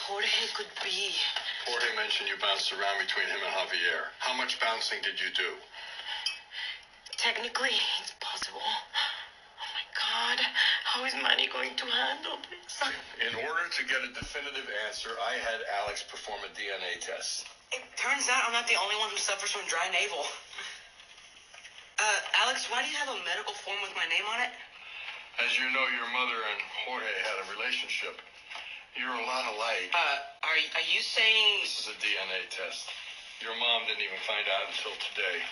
Jorge could be. Jorge mentioned you bounced around between him and Javier. How much bouncing did you do? Technically, it's possible. Oh my God, how is Manny going to handle this? In order to get a definitive answer, I had Alex perform a DNA test. It turns out I'm not the only one who suffers from dry navel. Alex, why do you have a medical form with my name on it? As you know, your mother and Jorge had a relationship. You're a lot alike. Are you saying... This is a DNA test. Your mom didn't even find out until today.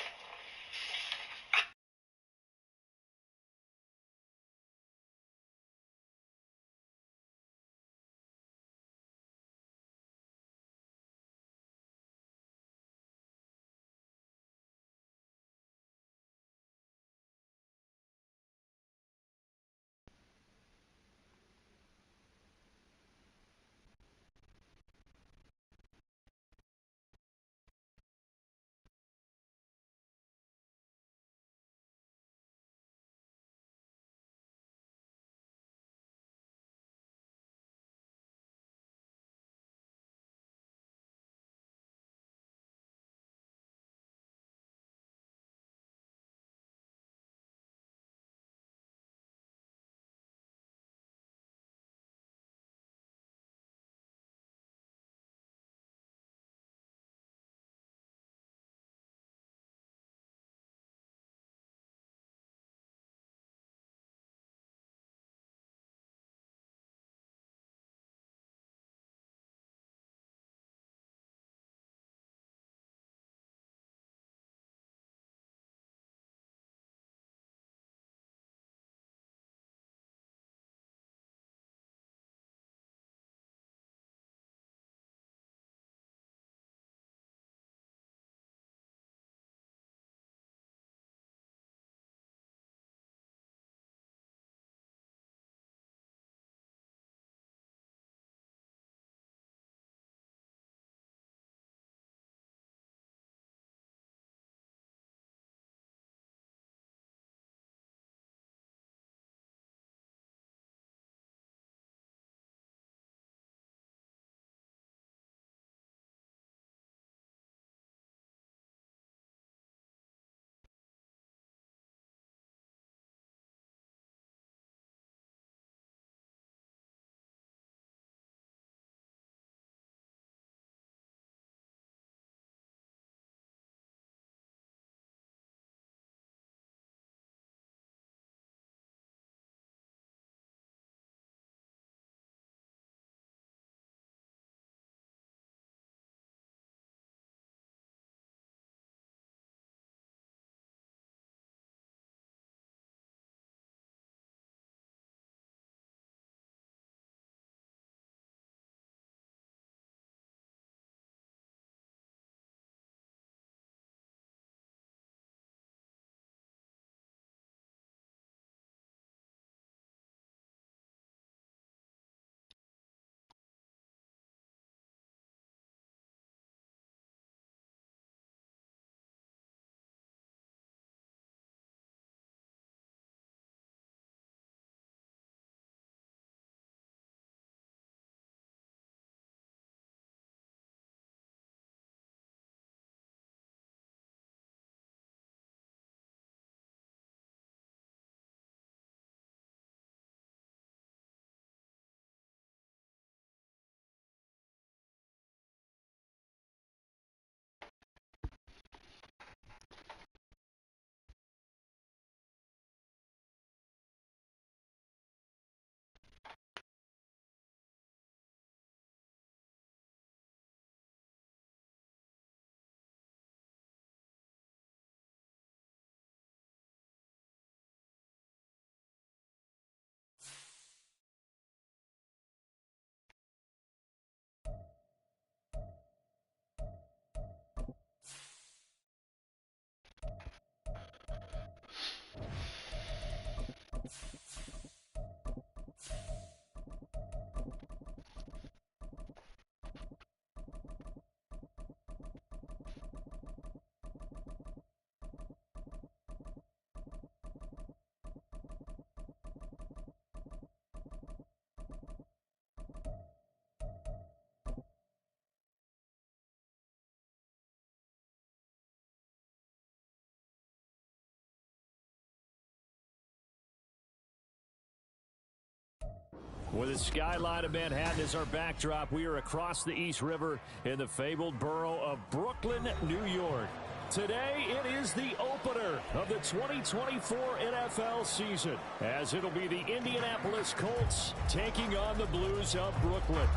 With the skyline of Manhattan as our backdrop, we are across the East River in the fabled borough of Brooklyn, New York. Today, it is the opener of the 2024 NFL season, as it'll be the Indianapolis Colts taking on the Blues of Brooklyn.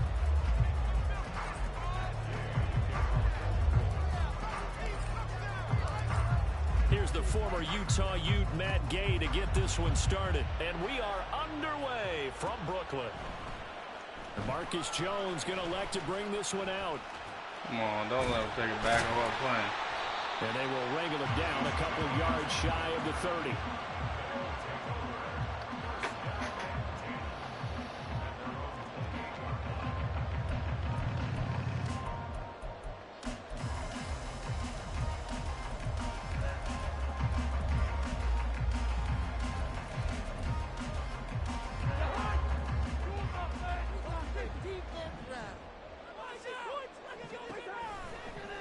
Here's the former Utah Ute, Matt Gay, to get this one started. And we are underway from Brooklyn. Marcus Jones going to elect to bring this one out. Come on, don't let him take it back and what playing. And they will wrangle him down a couple yards shy of the 30.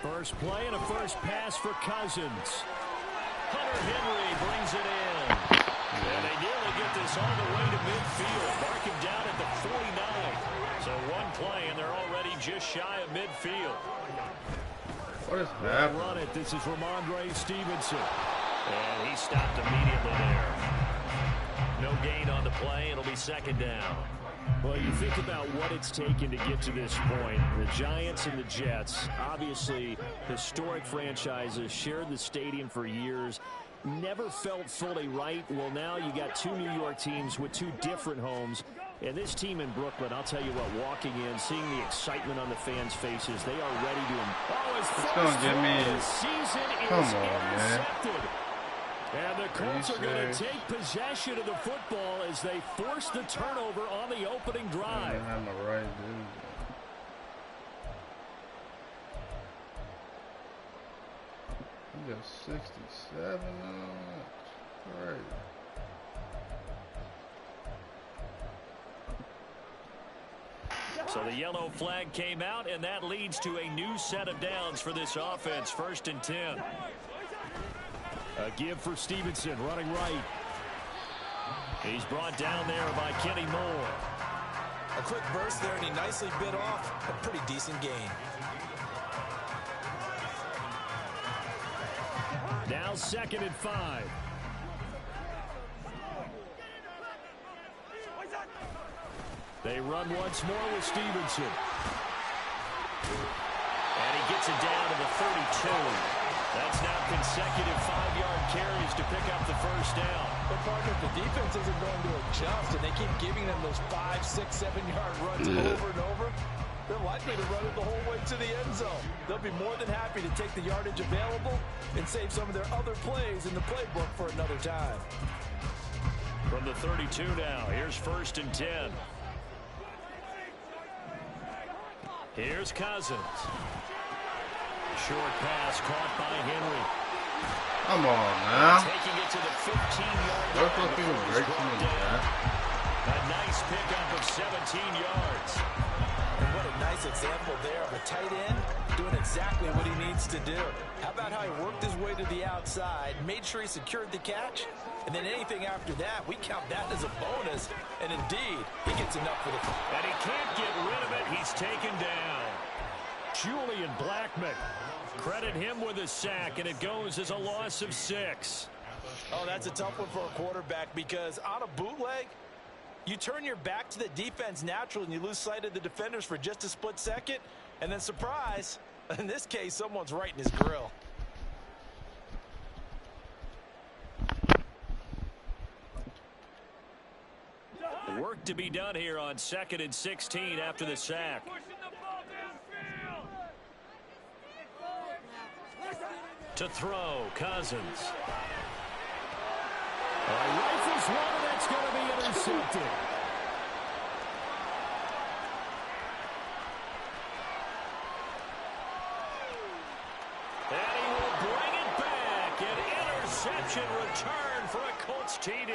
First play and a first pass for Cousins. Hunter Henry brings it in. And they nearly get this all the way to midfield. Mark him down at the 49. So one play and they're already just shy of midfield. What is that? Run it. This is Ramondre Stevenson. And he stopped immediately there. No gain on the play. It'll be second down. Well, you think about what it's taken to get to this point. The Giants and the Jets, obviously historic franchises, shared the stadium for years, never felt fully right. Well, now you got two New York teams with two different homes. And this team in Brooklyn, I'll tell you what, walking in, seeing the excitement on the fans' faces, they are ready to... Oh, his first throw of the season is intercepted. And the Colts are going to take possession of the football as they force the turnover on the opening drive. I'm a right dude. He got 67 on it. Great. So the yellow flag came out, and that leads to a new set of downs for this offense. 1st and 10. A give for Stevenson, running right. He's brought down there by Kenny Moore. A quick burst there, and he nicely bit off a pretty decent gain. Now 2nd and 5. They run once more with Stevenson. And he gets it down to the 32. That's now consecutive 5-yard carries to pick up the first down. But partner, if the defense isn't going to adjust and they keep giving them those 5, 6, 7-yard runs over and over, they're likely to run it the whole way to the end zone. They'll be more than happy to take the yardage available and save some of their other plays in the playbook for another time. From the 32 now, here's 1st and 10. Here's Cousins. Short pass caught by Henry. Come on now. Taking it to the 15-yard line. Look people breaking it down. A nice pickup of 17 yards. And what a nice example there of a tight end doing exactly what he needs to do. How about how he worked his way to the outside, made sure he secured the catch, and then anything after that, we count that as a bonus. And indeed, he gets enough for the... And he can't get rid of it. He's taken down. Julian Blackmon. Credit him with a sack, and it goes as a loss of 6. Oh, that's a tough one for a quarterback because on a bootleg, you turn your back to the defense naturally and you lose sight of the defenders for just a split second, and then surprise, in this case, someone's right in his grill. Work to be done here on 2nd and 16 after the sack. To throw, Cousins. Rifles one, that's going to be intercepted. And he will bring it back. An interception return for a Colts TD.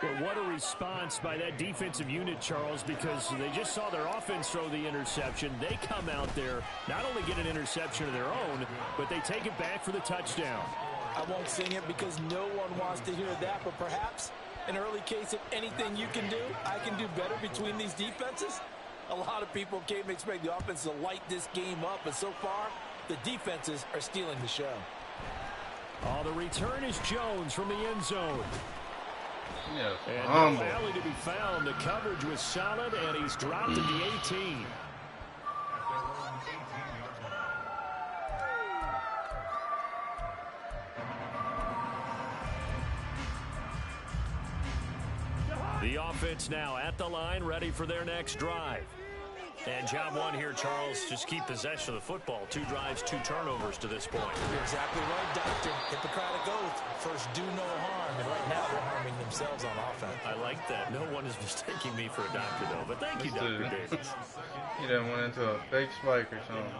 Well, what a response by that defensive unit, Charles, because they just saw their offense throw the interception. They come out there, not only get an interception of their own, but they take it back for the touchdown. I won't sing it because no one wants to hear that, but perhaps An early case of anything you can do, I can do better between these defenses. A lot of people came to expect the offense to light this game up, but so far, the defenses are stealing the show. Oh, the return is Jones from the end zone. Yeah, and no alley to be found. The coverage was solid, and he's dropped at the 18. The offense now at the line, ready for their next drive. And job one here, Charles, just keep possession of the football. 2 drives, 2 turnovers to this point. You're exactly right, Doctor. Hippocratic oath. First, do no harm. And right now, they're harming themselves on offense. I like that. No one is mistaking me for a doctor, though. But thank you, Dr. Davis. He done went into a fake spike or something.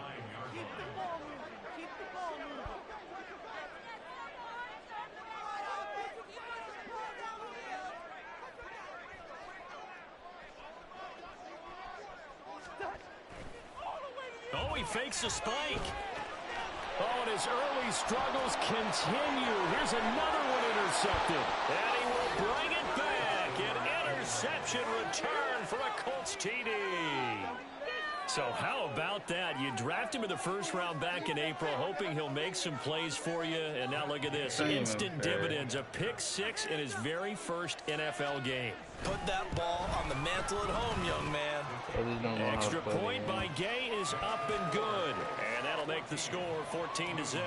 Oh, he fakes a spike. Oh, and his early struggles continue. Here's another one intercepted. And he will bring it back. An interception return for a Colts TD. So how about that? You draft him in the first round back in April, hoping he'll make some plays for you. And now look at this. Instant dividends. A pick 6 in his very first NFL game. Put that ball on the mantle at home, young man. Extra point by Gay is up and good. And that'll make the score 14-0.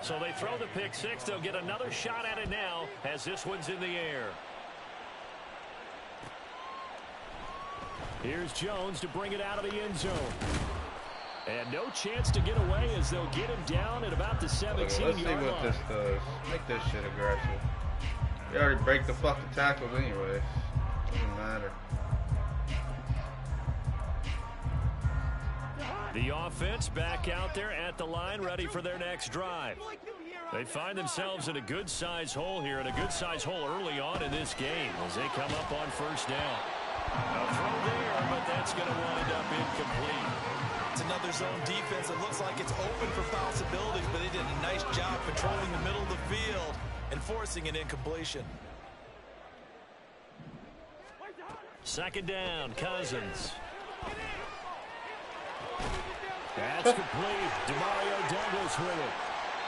So they throw the pick 6. They'll get another shot at it now as this one's in the air. Here's Jones to bring it out of the end zone. And no chance to get away as they'll get him down at about the 17-yard line. Let's see what this does. Make this shit aggressive. You already break the fucking tackles anyway. Doesn't matter. The offense back out there at the line, ready for their next drive. They find themselves in a good-sized hole here, and a good-sized hole early on in this game as they come up on first down. A throw there, but that's going to wind up incomplete. It's another zone defense. It looks like it's open for possibilities, but they did a nice job controlling the middle of the field and forcing an incompletion. Second down, Cousins. That's complete. DeMario Douglas with it.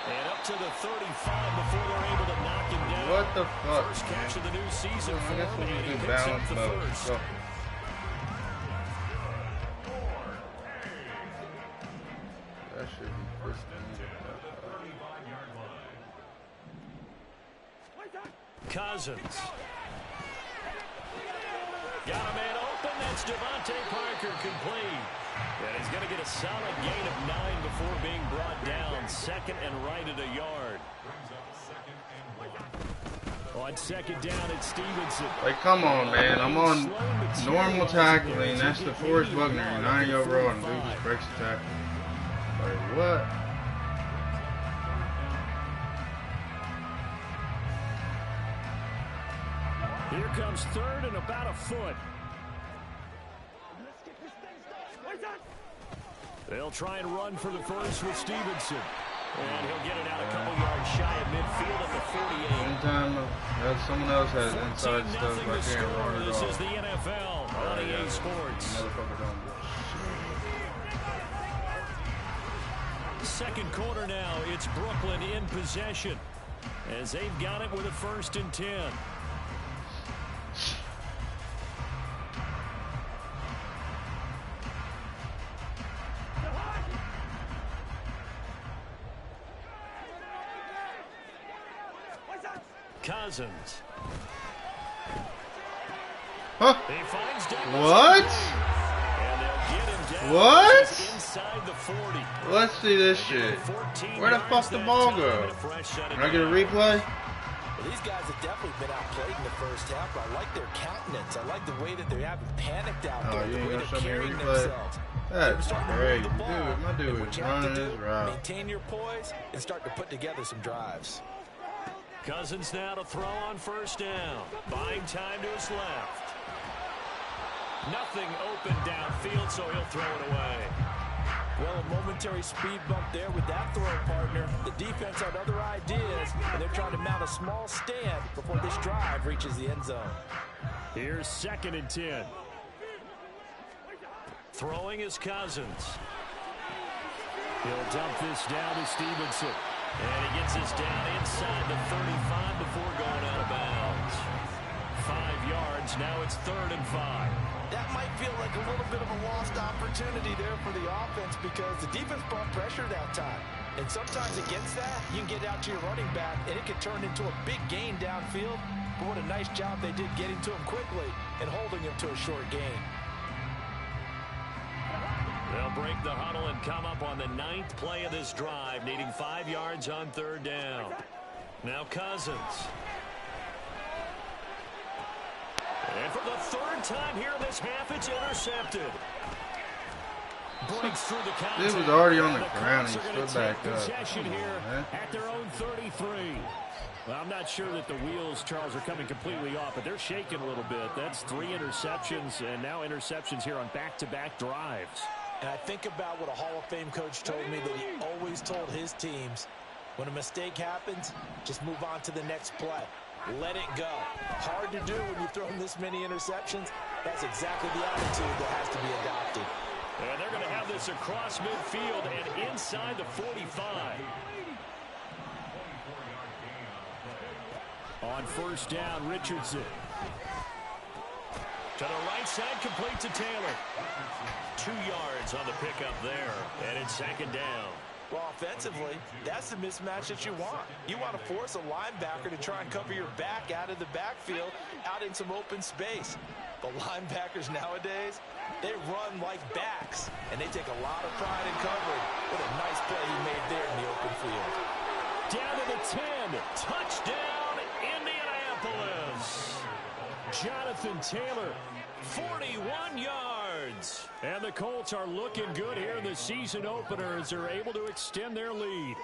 And up to the 35 before they're able to knock him down. What the fuck? First catch of the new season for guess him, we'll and he do picks balance up the mode. first. Go. That should be first down. Cousins. Got a man open. That's Devontae Parker complete. And he's going to get a solid gain of 9 before being brought down. Second and right at a yard. On second down, it's Stevenson. Like, come on, man. I'm on normal tackling. That's the Forrest Buckner 9-yard roll, and dude just breaks the tackle. Like, what? Here comes third and about a foot. They'll try and run for the first with Stevenson. And he'll get it out a couple yards shy of midfield at the 48. Anytime someone else has inside stuff, I can't run it This off. is the NFL on EA Sports. Motherfucker don't do shit. Second quarter now. It's Brooklyn in possession as they've got it with a 1st and 10. Cousins. Huh? He finds Douglas. What? And they'll get him down. What? Inside the 40. Let's see this shit. Where the fuck the ball go? Can I get a replay? Well, these guys have definitely been outplayed in the first half, but I like their countenance. I like the way that they haven't panicked out there. You The ain't way gonna they're show me a carrying replay? themselves. That's They're starting to crazy. move the ball. Dude, my dude And what is you have to running his do, route. maintain your poise and start to put together some drives. Cousins now to throw on first down. Buying time to his left. Nothing open downfield, so he'll throw it away. Well, a momentary speed bump there with that throw partner. The defense had other ideas, and they're trying to mount a small stand before this drive reaches the end zone. Here's 2nd and 10. Throwing is Cousins. He'll dump this down to Stevenson. And he gets this down inside the 35 before going out of bounds. 5 yards. Now it's 3rd and 5. That might feel like a little bit of a lost opportunity there for the offense because the defense brought pressure that time. And sometimes against that, you can get out to your running back, and it can turn into a big gain downfield. But what a nice job they did getting to him quickly and holding him to a short gain. They'll break the huddle and come up on the 9th play of this drive, needing 5 yards on 3rd down. Now Cousins. And for the 3rd time here in this half, it's intercepted. Breaks through the contact. This was already on the The ground. Colts He are gonna stood back take up. possession here Man. at their own 33. Well, I'm not sure that the wheels, Charles, are coming completely off, but they're shaking a little bit. That's 3 interceptions, and now interceptions here on back-to-back drives. And I think about what a Hall of Fame coach told me that he always told his teams, when a mistake happens, just move on to the next play. Let it go. Hard to do when you've thrown this many interceptions. That's exactly the attitude that has to be adopted. And they're going to have this across midfield and inside the 45. On 1st down, Richardson. To the right side, complete to Taylor. 2 yards on the pickup there, and it's 2nd down. Well, offensively, that's the mismatch that you want. You want to force a linebacker to try and cover your back out of the backfield, out in some open space. But linebackers nowadays, they run like backs, and they take a lot of pride in covering. What a nice play he made there in the open field. Down to the 10. Touchdown, Indianapolis. Jonathan Taylor, 41 yards. And the Colts are looking good here in the season opener as they're able to extend their lead.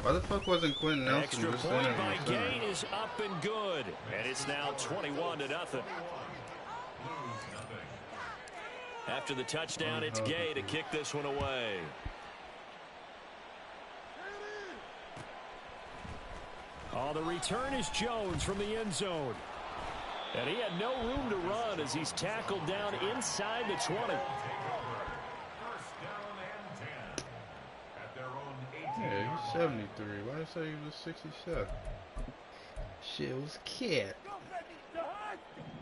Why the fuck wasn't Quentin Nelson Extra just point in by it? Gay is up and good. And it's now 21-0. After the touchdown, it's Gay to kick this one away. Oh, the return is Jones from the end zone. And he had no room to run as he's tackled down inside the 20. Yeah, he's 73. Why did I say he was 67? Shit was cat.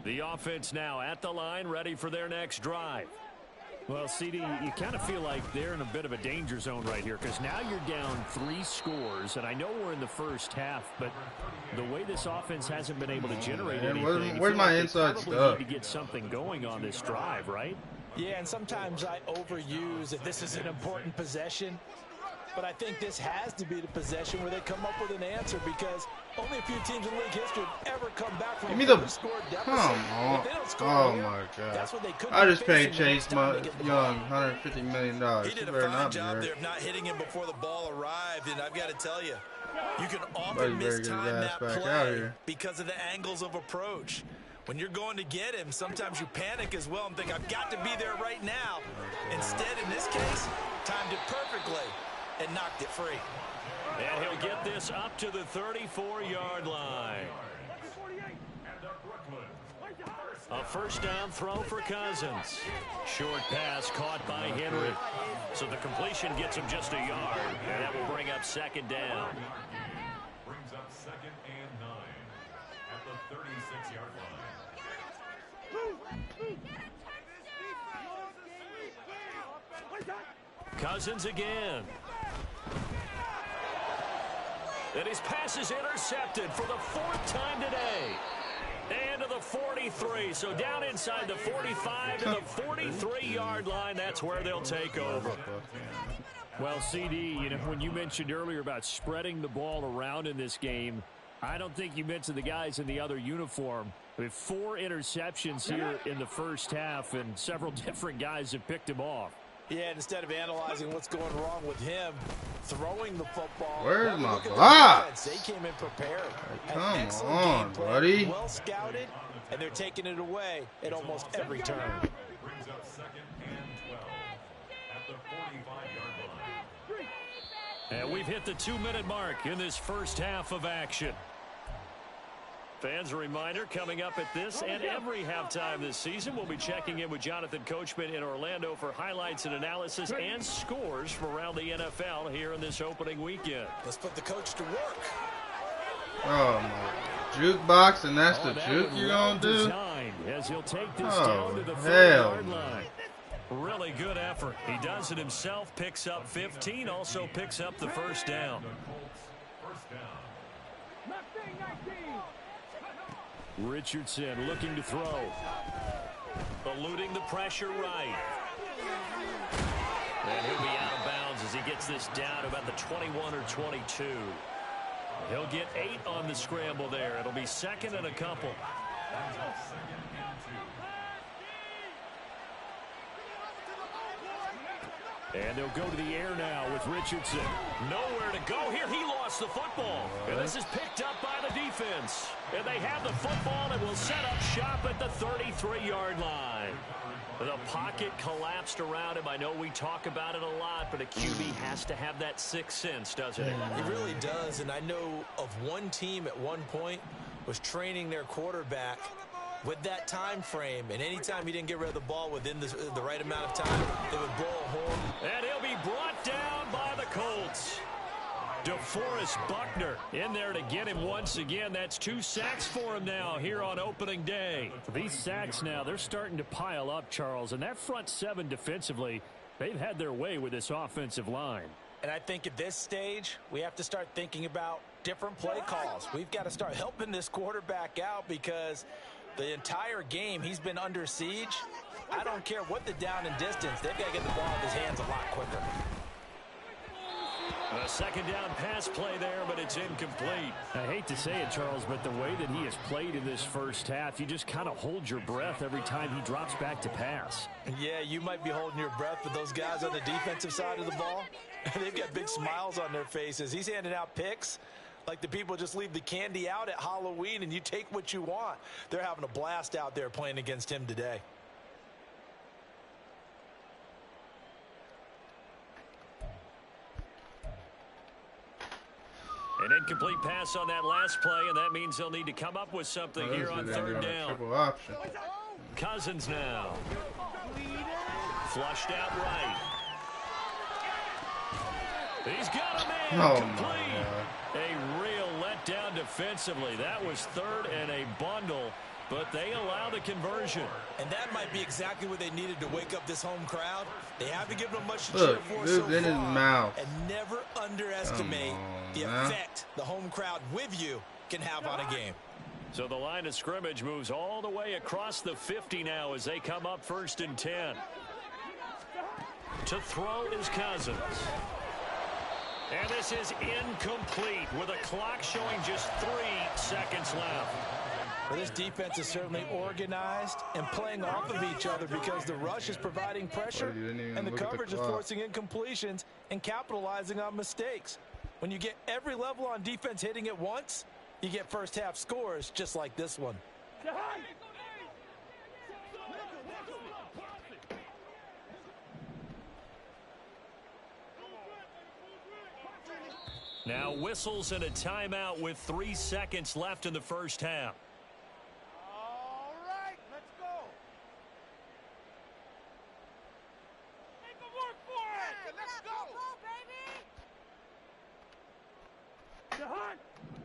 The offense now at the line, ready for their next drive. Well, CD, you kind of feel like they're in a bit of a danger zone right here because now you're down 3 scores, and I know we're in the first half, but the way this offense hasn't been able to generate anything, where's my like inside probably stuff? need to get something going on this drive, right? Yeah, and sometimes I overuse that this is an important possession. But I think this has to be the possession where they come up with an answer because only a few teams in league history have ever come back from a first-score deficit. Come on. If they don't score Oh, here, my God. that's what they could I be just paid facing the Chase next time they get the ball. Young $150 million. He did a fine job there of not hitting him before the ball arrived, and I've got to tell you, you can often mistime that play because of the angles of approach. When you're going to get him, sometimes you panic as well and think, I've got to be there right now. Instead, in this case, timed it perfectly and knocked it free. And he'll get this up to the 34-yard line. A first down throw for Cousins. Short pass caught by Henry. So the completion gets him just a yard, and that will bring up 2nd down. Brings up 2nd and 9 at the 36-yard line. Cousins again. And his pass is intercepted for the 4th time today. And to the 43. So down inside the 45 to the 43-yard line. That's where they'll take over. Well, CD, you know, when you mentioned earlier about spreading the ball around in this game, I don't think you mentioned the guys in the other uniform. With 4 interceptions here in the first half, and several different guys have picked him off. Yeah, instead of analyzing what's going wrong with him, throwing the football. Where's my box? They came in prepared. Come on, buddy. Well scouted, and they're taking it away at almost every turn. Brings up 2nd and 12. at the 45-yard line. And we've hit the 2-minute mark in this first half of action. Fans, a reminder, coming up at this and every halftime this season, we'll be checking in with Jonathan Coachman in Orlando for highlights and analysis and scores from around the NFL here in this opening weekend. Let's put the coach to work. Oh, my jukebox, and that's the juke you're going to do? As he'll take this down to the 30-yard line. Really good effort. He does it himself, picks up 15, also picks up the first down. First down. Richardson looking to throw. Eluding the pressure right. And he'll be out of bounds as he gets this down to about the 21 or 22. He'll get 8 on the scramble there. It'll be second and a couple. And they'll go to the air now with Richardson. Nowhere to go here. He lost the football. And this is picked up by the defense. And they have the football and will set up shop at the 33-yard line. The pocket collapsed around him. I know we talk about it a lot, but a QB has to have that sixth sense, doesn't it? He really does. And I know of one team at one point was training their quarterback with that time frame, and anytime he didn't get rid of the ball within the right amount of time, they would blow a horn. And he'll be brought down by the Colts. DeForest Buckner in there to get him once again. That's 2 sacks for him now here on opening day. These sacks now, they're starting to pile up, Charles, and that front seven defensively, they've had their way with this offensive line. And I think at this stage, we have to start thinking about different play calls. We've got to start helping this quarterback out because the entire game he's been under siege. I don't care what the down and distance. They've got to get the ball in his hands a lot quicker. A second down pass play there, but it's incomplete. I hate to say it, Charles, but the way that he has played in this first half, you just kind of hold your breath every time he drops back to pass. Yeah, you might be holding your breath, but those guys on the defensive side of the ball, they've got big smiles on their faces. He's handing out picks like the people just leave the candy out at Halloween and you take what you want. They're having a blast out there playing against him today. An incomplete pass on that last play, and that means they'll need to come up with something here on third down. Triple option. Cousins now. Flushed out right. He's got a man complete. A real letdown defensively. That was third and a bundle, but they allow the conversion. And that might be exactly what they needed to wake up this home crowd. They haven't given them much to cheer for so far. In his mouth. And never underestimate the effect the home crowd with you can have on a game. So the line of scrimmage moves all the way across the 50 now as they come up 1st and 10. To throw is Cousins. And this is incomplete with a clock showing just 3 seconds left. Well, this defense is certainly organized and playing off of each other because the rush is providing pressure and the coverage is forcing incompletions and capitalizing on mistakes. When you get every level on defense hitting at once, you get first half scores just like this one. Now whistles and a timeout with 3 seconds left in the first half. All right, let's go. Make them work for it. Let's go.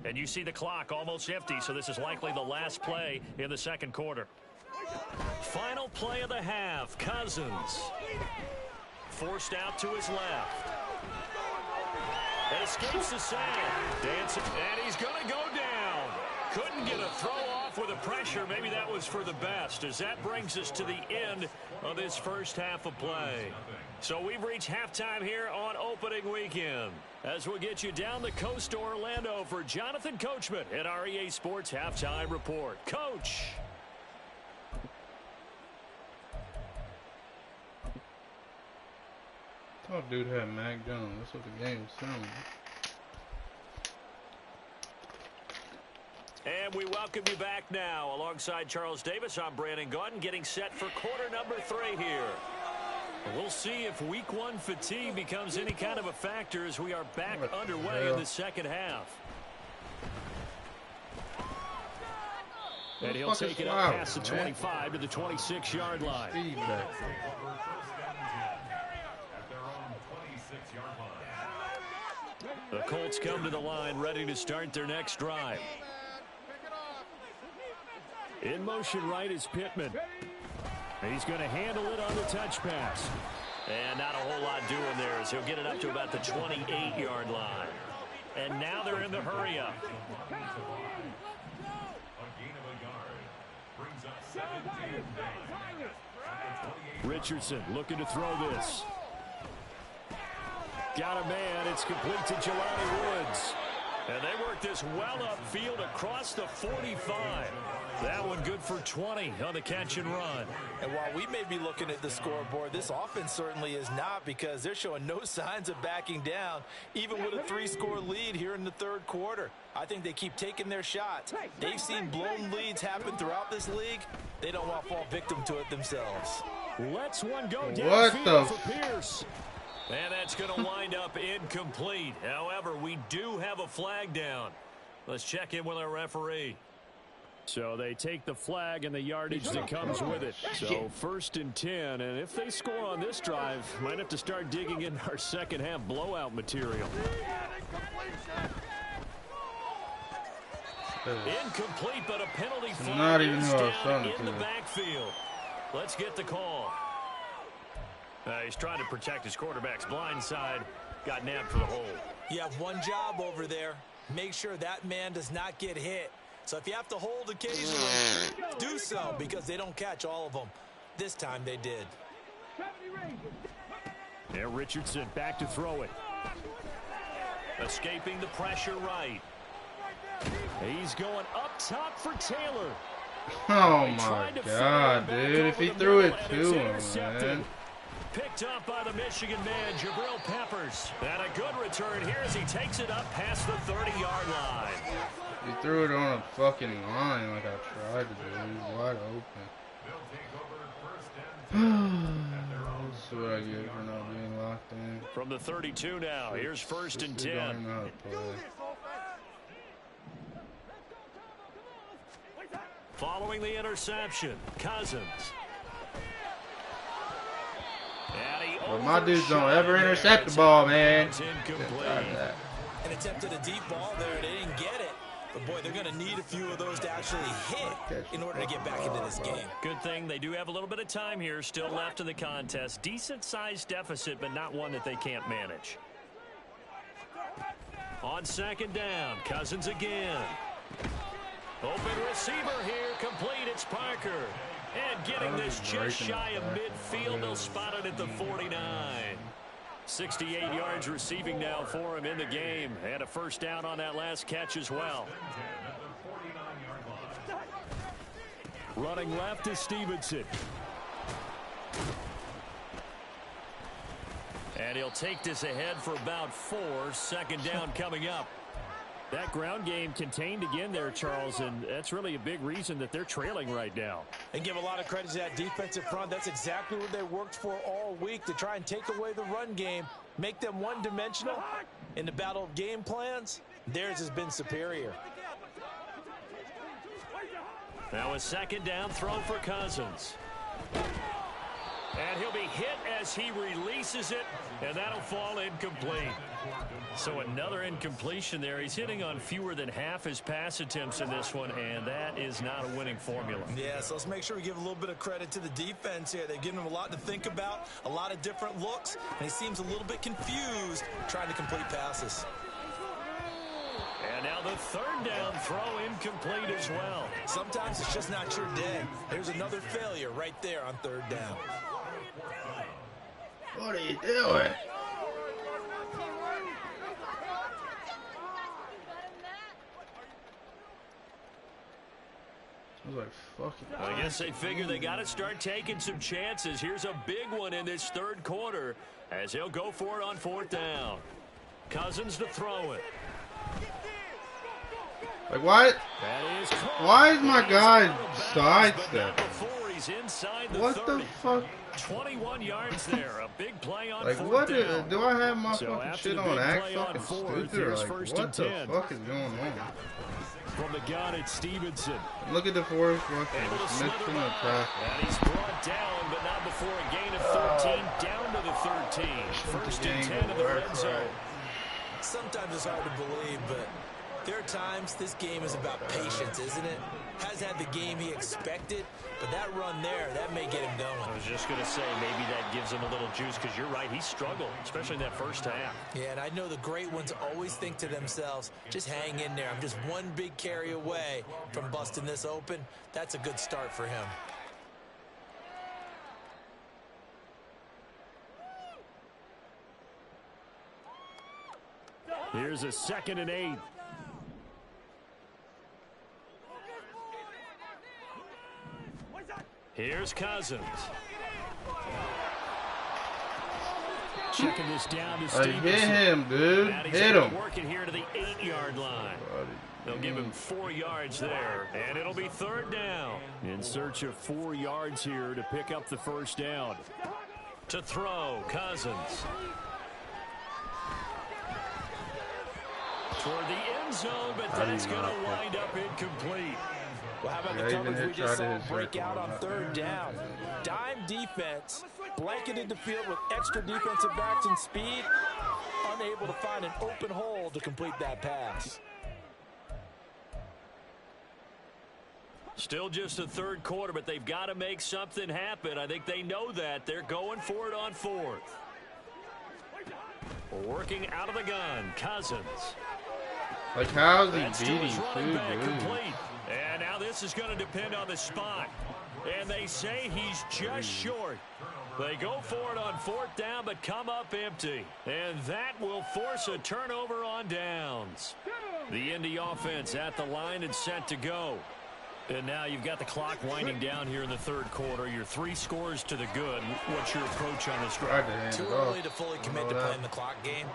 And you see the clock almost empty, so this is likely the last play in the second quarter. Final play of the half. Cousins forced out to his left. Escapes the sack. Dancing, and he's going to go down. Couldn't get a throw off with the pressure. Maybe that was for the best, as that brings us to the end of this first half of play. So we've reached halftime here on opening weekend. As we'll get you down the coast to Orlando for Jonathan Coachman at our EA Sports Halftime Report. Coach. Oh, dude had Mac Jones. That's what the game was telling me. And we welcome you back now. Alongside Charles Davis, I'm Brandon Gautin, getting set for quarter number 3 here. We'll see if week one fatigue becomes any kind of a factor as we are back underway in the second half. And he'll take it up past the 25 to the 26-yard line. The Colts come to the line ready to start their next drive. In motion right is Pittman. He's going to handle it on the touch pass. And not a whole lot doing there as he'll get it up to about the 28-yard line. And now they're in the hurry-up. Richardson looking to throw this. Got a man. It's complete to Jelani Woods. And they work this well upfield across the 45. That one good for 20 on the catch and run. And while we may be looking at the scoreboard, this offense certainly is not, because they're showing no signs of backing down, even with a 3-score lead here in the third quarter. I think they keep taking their shots. They've seen blown leads happen throughout this league. They don't want to fall victim to it themselves. Let's one go downfield for Pierce. And that's going to wind up incomplete. However, we do have a flag down. Let's check in with our referee. So they take the flag and the yardage that comes with it. So 1st and 10. And if they score on this drive, might have to start digging in our second half blowout material. Incomplete, but a penalty flag is down in the backfield. Let's get the call. He's trying to protect his quarterback's blind side. Got nabbed for the hold. You have one job over there. Make sure that man does not get hit. So if you have to hold occasionally, do so, because they don't catch all of them. This time they did. Yeah, Richardson back to throw it. Escaping the pressure right. He's going up top for Taylor. Oh my God, dude. If he threw it to him, man. Picked up by the Michigan man, Jabril Peppers. And a good return here as he takes it up past the 30-yard line. He threw it on a fucking line like I tried to do. He's wide open. That's what I get for not being locked in. From the 32 now, here's 1st and 10. Don't know how to play. Following the interception, Cousins. Well, my dudes don't ever intercept the ball, man. An attempt at a deep ball there. They didn't get it. But, boy, they're going to need a few of those to actually hit in order to get back into this game. Good thing they do have a little bit of time here still left in the contest. Decent-sized deficit, but not one that they can't manage. On 2nd down, Cousins again. Open receiver here, complete. It's Parker. And getting this just shy of midfield, they'll spot it at the 49. 68 yards receiving now for him in the game. And a 1st down on that last catch as well. Running left is Stevenson. And he'll take this ahead for about 4. 2nd down coming up. That ground game contained again there, Charles, and that's really a big reason that they're trailing right now. And give a lot of credit to that defensive front. That's exactly what they worked for all week, to try and take away the run game, make them one-dimensional. In the battle of game plans, theirs has been superior. Now a 2nd down throw for Cousins. And he'll be hit as he releases it, and that'll fall incomplete. So another incompletion there. He's hitting on fewer than half his pass attempts in this one, and that is not a winning formula. Yeah, so let's make sure we give a little bit of credit to the defense here. They've given him a lot to think about, a lot of different looks, and he seems a little bit confused trying to complete passes. And now the 3rd down throw incomplete as well. Sometimes it's just not your day. There's another failure right there on 3rd down. What are you doing? I guess they figure they got to start taking some chances. Here's a big one in this 3rd quarter as he'll go for it on 4th down. Cousins to throw it. Like, what? Why is my guy sidestep? What the fuck? 21 yards there. A big play on like, fourth what down. do I have my So fucking after shit the on big act play on fucking fourth, stupid? Or here's like, first what and the 10. fuck is going on? From the gun, it's Stevenson. Look at the forest fucking Able to mixed slither in the by. tackle. And he's brought down, but not before a gain of 13, down to the 13. First and 10 in the red zone. Sometimes it's hard to believe, but there are times this game is about patience, isn't it? Has had the game he expected, but that run there, that may get him going. I was just going to say, maybe that gives him a little juice, because you're right, he struggled, especially in that first half. Yeah, and I know the great ones always think to themselves, just hang in there. I'm just one big carry away from busting this open. That's a good start for him. Here's a 2nd and 8. Here's Cousins. Checking this down to Stevenson. Hit him, dude. Hit him. Working here to the 8-yard line. They'll give him 4 yards there, and it'll be 3rd down. In search of 4 yards here to pick up the first down. To throw, Cousins. Toward the end zone, but that's going to wind up incomplete. Well, how about the coverage we just saw break out on 3rd down? Dime defense, blanketed the field with extra defensive backs and speed, unable to find an open hole to complete that pass. Still just a 3rd quarter, but they've got to make something happen. I think they know that. They're going for it on 4th. Working out of the gun, Cousins. Like, how's he That's beating to his running back, dude? complete. And now this is going to depend on the spot. And they say he's just short. They go for it on 4th down, but come up empty. And that will force a turnover on downs. The Indy offense at the line and set to go. And now you've got the clock winding down here in the 3rd quarter. You're 3 scores to the good. What's your approach on this drive? Too early to fully commit to playing the clock game.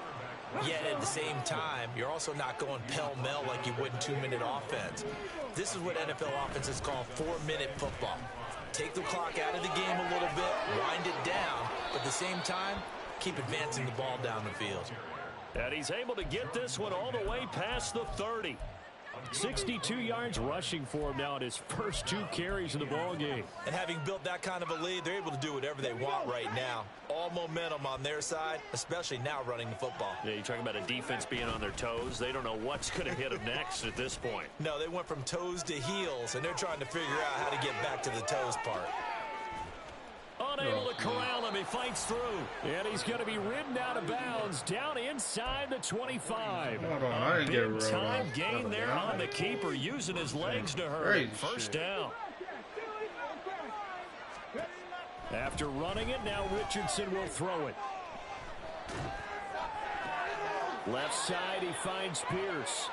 Yet at the same time, you're also not going pell-mell like you would in 2-minute offense. This is what NFL offenses call 4-minute football. Take the clock out of the game a little bit, wind it down, but at the same time, keep advancing the ball down the field. And he's able to get this one all the way past the 30. 62 yards rushing for him now in his first 2 carries of the ball game. And having built that kind of a lead, they're able to do whatever they want right now. All momentum on their side, especially now running the football. Yeah, you're talking about a defense being on their toes. They don't know what's going to hit them next at this point. No, they went from toes to heels, and they're trying to figure out how to get back to the toes part. Unable to corral him. He fights through. And he's going to be ridden out of bounds down inside the 25. Hold on, I didn't get a big time gain there on the keeper, using his legs to hurt him. First down. After running it, now Richardson will throw it. Left side, he finds Pierce.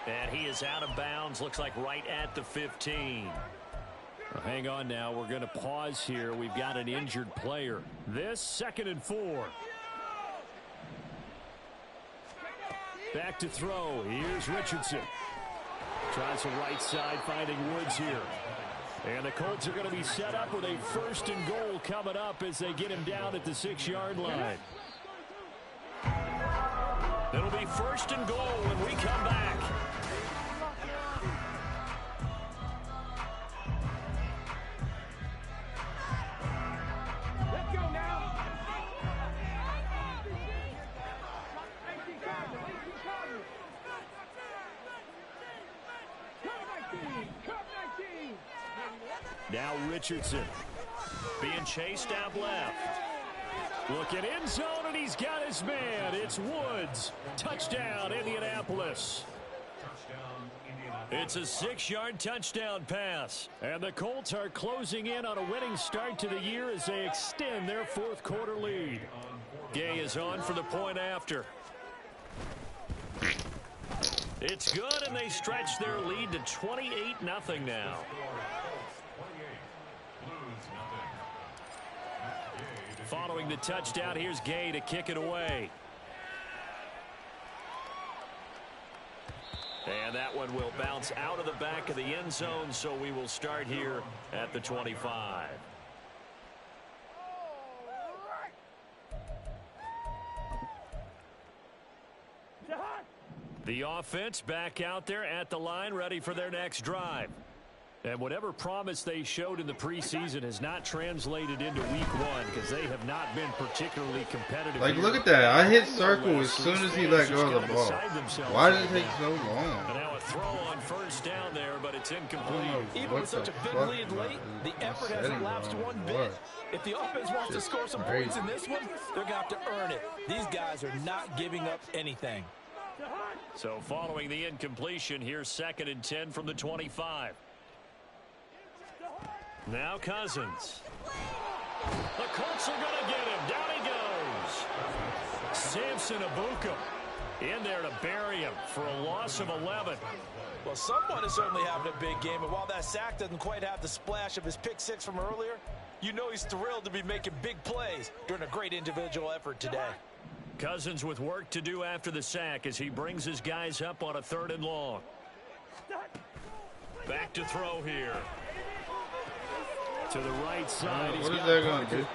And he is out of bounds. Looks like right at the 15. Well, hang on now. We're going to pause here. We've got an injured player. This 2nd and 4. Back to throw. Here's Richardson. Tries the right side, finding Woods here. And the Colts are going to be set up with a 1st and goal coming up as they get him down at the 6-yard line. It'll be 1st and goal when we come back. Now Richardson being chased out left. Looking end zone, and he's got his man. It's Woods. Touchdown, Indianapolis. It's a 6-yard touchdown pass. And the Colts are closing in on a winning start to the year as they extend their 4th quarter lead. Gay is on for the point after. It's good, and they stretch their lead to 28-0 now. Following the touchdown, here's Gay to kick it away. And that one will bounce out of the back of the end zone, so we will start here at the 25. The offense back out there at the line, ready for their next drive. And whatever promise they showed in the preseason has not translated into week one because they have not been particularly competitive. Like, look at that. I hit circle as soon as he let go of the ball. Why did it take so long? And now a throw on first down there, but it's incomplete. Even with such a big lead late, the effort hasn't lapsed one bit. If the offense wants to score some points in this one, they're going to have to earn it. These guys are not giving up anything. So following the incompletion, here's 2nd and 10 from the 25. Now Cousins. The Colts are going to get him. Down he goes. Samson Abuka in there to bury him for a loss of 11. Well, someone is certainly having a big game, and while that sack doesn't quite have the splash of his pick six from earlier, you know he's thrilled to be making big plays during a great individual effort today. Cousins with work to do after the sack as he brings his guys up on a 3rd and long. Back to throw here. To the right side. What is that going to do?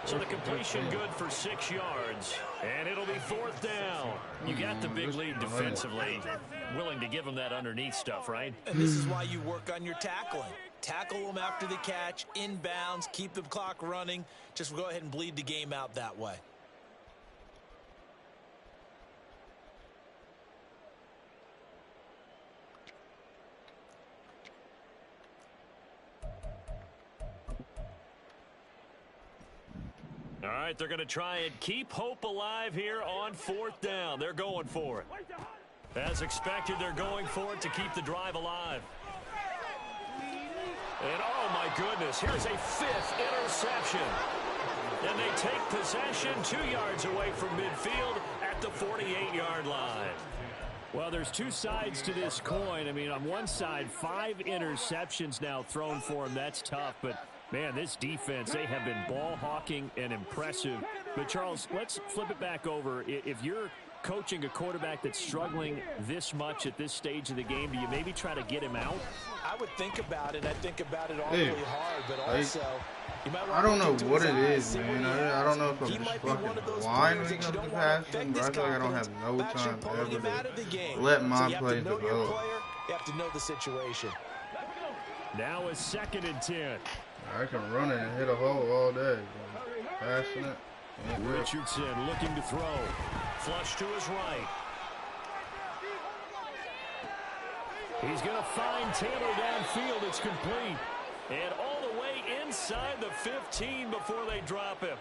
So the completion good for 6 yards. And it'll be 4th down. You got the big lead defensively. Willing to give them that underneath stuff, right? And this is why you work on your tackling. Tackle them after the catch, inbounds, keep the clock running. Just go ahead and bleed the game out that way. All right, they're going to try and keep hope alive here on 4th down. They're going for it. As expected, they're going for it to keep the drive alive. And, oh, my goodness, here's a 5th interception. And they take possession 2 yards away from midfield at the 48-yard line. Well, there's two sides to this coin. I mean, on one side, 5 interceptions now thrown for him. That's tough, but man, this defense, they have been ball hawking and impressive. But, Charles, let's flip it back over. If you're coaching a quarterback that's struggling this much at this stage of the game, do you maybe try to get him out? I would think about it. I think about it awfully hard, but also you might I don't know what it is, man. I don't know if I'm just fucking blind when it comes to passing, but I feel like I don't have no time ever to let my plays develop. You have to know the situation. Now a 2nd and 10. I can run it and hit a hole all day. Passing it. Richardson looking to throw. Flush to his right. He's going to find Taylor downfield. It's complete. And all the way inside the 15 before they drop him.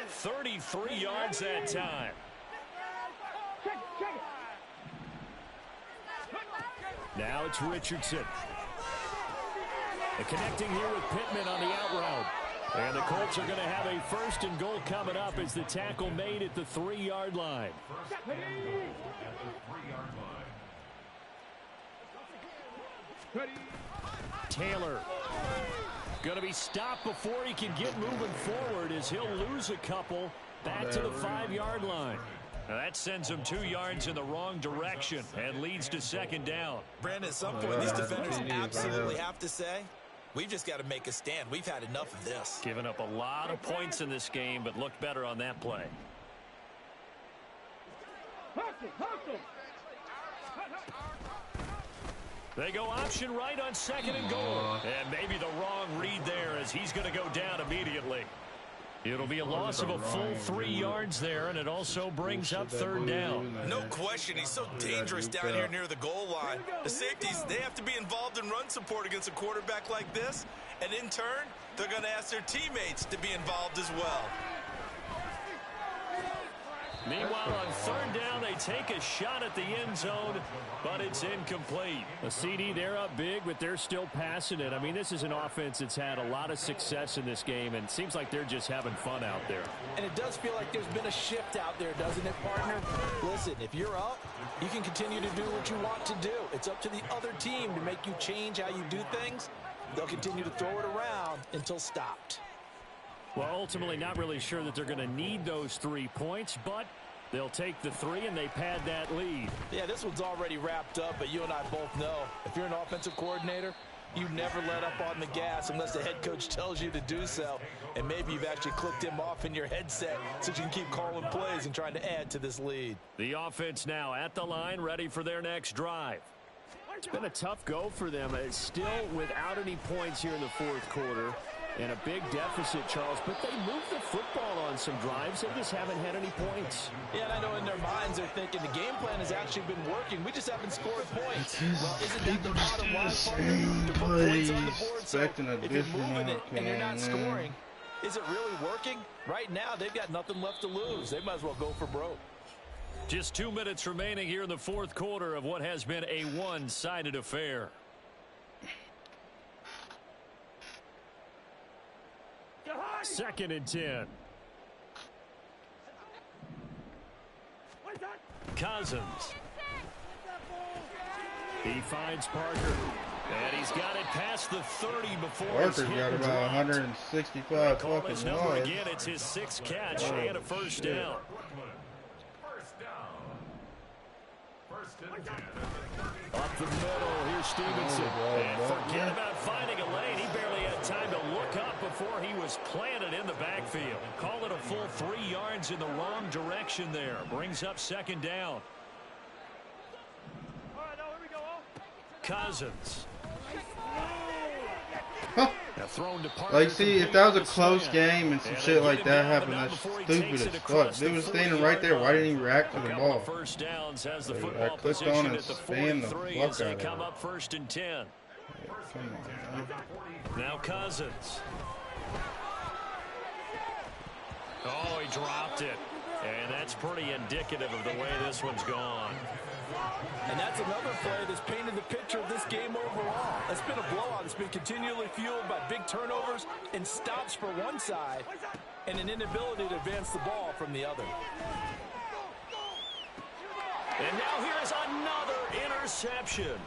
33 yards that time. Now it's Richardson. And connecting here with Pittman on the out route. And the Colts are going to have a 1st and goal coming up as the tackle made at the 3-yard line. Taylor going to be stopped before he can get moving forward as he'll lose a couple back to the 5-yard line. Now that sends him 2 yards in the wrong direction and leads to 2nd down. Brandon, at some point, these defenders absolutely have to say, we've just got to make a stand. We've had enough of this. Given up a lot of points in this game, but looked better on that play. They go option right on 2nd and goal. And maybe the wrong read there as he's going to go down immediately. It'll be a loss of a full 3 yards there, and it also brings up 3rd down. No question, he's so dangerous down here near the goal line. The safeties, they have to be involved in run support against a quarterback like this, and in turn, they're going to ask their teammates to be involved as well. Meanwhile, on 3rd down, they take a shot at the end zone, but it's incomplete. A CD, they're up big, but they're still passing it. I mean, this is an offense that's had a lot of success in this game, and it seems like they're just having fun out there. And it does feel like there's been a shift out there, doesn't it, partner? Listen, if you're up, you can continue to do what you want to do. It's up to the other team to make you change how you do things. They'll continue to throw it around until stopped. Well, ultimately, not really sure that they're going to need those 3 points, but they'll take the 3 and they pad that lead. Yeah, this one's already wrapped up, but you and I both know if you're an offensive coordinator, You never let up on the gas unless the head coach tells you to do so. And maybe you've actually clicked him off in your headset so you can keep calling plays and trying to add to this lead. The offense now at the line, ready for their next drive. It's been a tough go for them. It's still without any points here in the fourth quarter. And a big deficit, Charles, but they moved the football on some drives. They just haven't had any points. Yeah, and I know in their minds they're thinking the game plan has actually been working. We just haven't scored points. Well, isn't that the bottom line, partner? To put points on the board. So if you're moving it and you're not scoring, is it really working? Right now, they've got nothing left to lose. They might as well go for broke. Just 2 minutes remaining here in the fourth quarter of what has been a one-sided affair. Second and 10. Cousins. He finds Parker. And he's got it past the 30 before Parker's got about 165 fucking yards. Again, it's his 6th catch and a first down. Up the middle, here's Stevenson. And forget about finding a lane. He barely had time to look up before he was planted in the backfield. Call it a full 3 yards in the wrong direction there. Brings up second down. Cousins. Huh. Like, see, if that was a close game and some shit like that happened, that's stupid as fuck. Dude was standing right there. Why didn't he react to the ball? Like, I clicked on and spammed the fuck out of it. Come up first and 10. Yeah, come on, man. Now Cousins. Oh, he dropped it. And that's pretty indicative of the way this one's gone. And that's another play that's painted the picture of this game overall. It's been a blowout. It's been continually fueled by big turnovers and stops for one side and an inability to advance the ball from the other. And now here's another interception.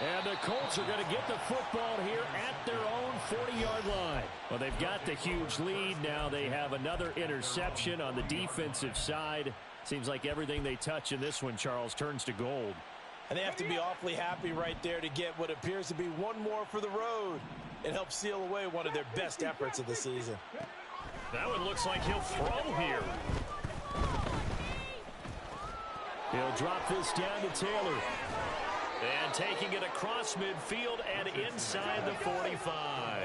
And the Colts are going to get the football here at their own 40-yard line. Well, they've got the huge lead. Now they have another interception on the defensive side. Seems like everything they touch in this one, Charles, turns to gold. And they have to be awfully happy right there to get what appears to be one more for the road. It helps seal away one of their best efforts of the season. That one looks like he'll throw here. He'll drop this down to Taylor. And taking it across midfield and inside the 45.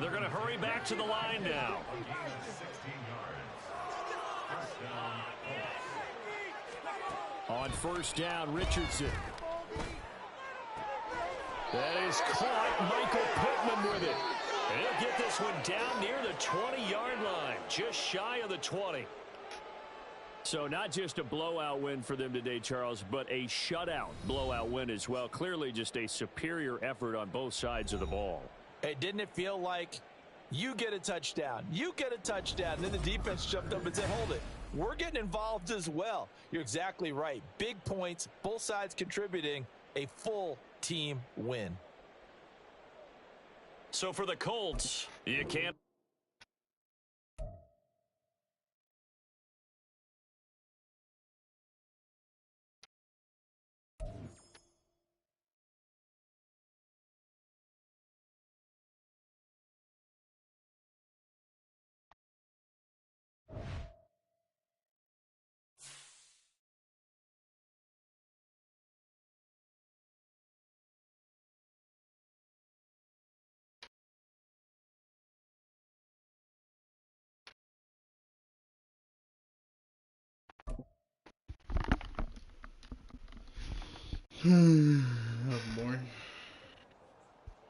They're going to hurry back to the line now. On first down, Richardson. That is caught. Michael Pittman with it. And he'll get this one down near the 20-yard line, just shy of the 20. So not just a blowout win for them today, Charles, but a shutout blowout win as well. Clearly just a superior effort on both sides of the ball. Hey, didn't it feel like you get a touchdown, you get a touchdown, and then the defense jumped up and said, hold it. We're getting involved as well. You're exactly right. Big points, both sides contributing, a full team win. So for the Colts, you can't. That was boring.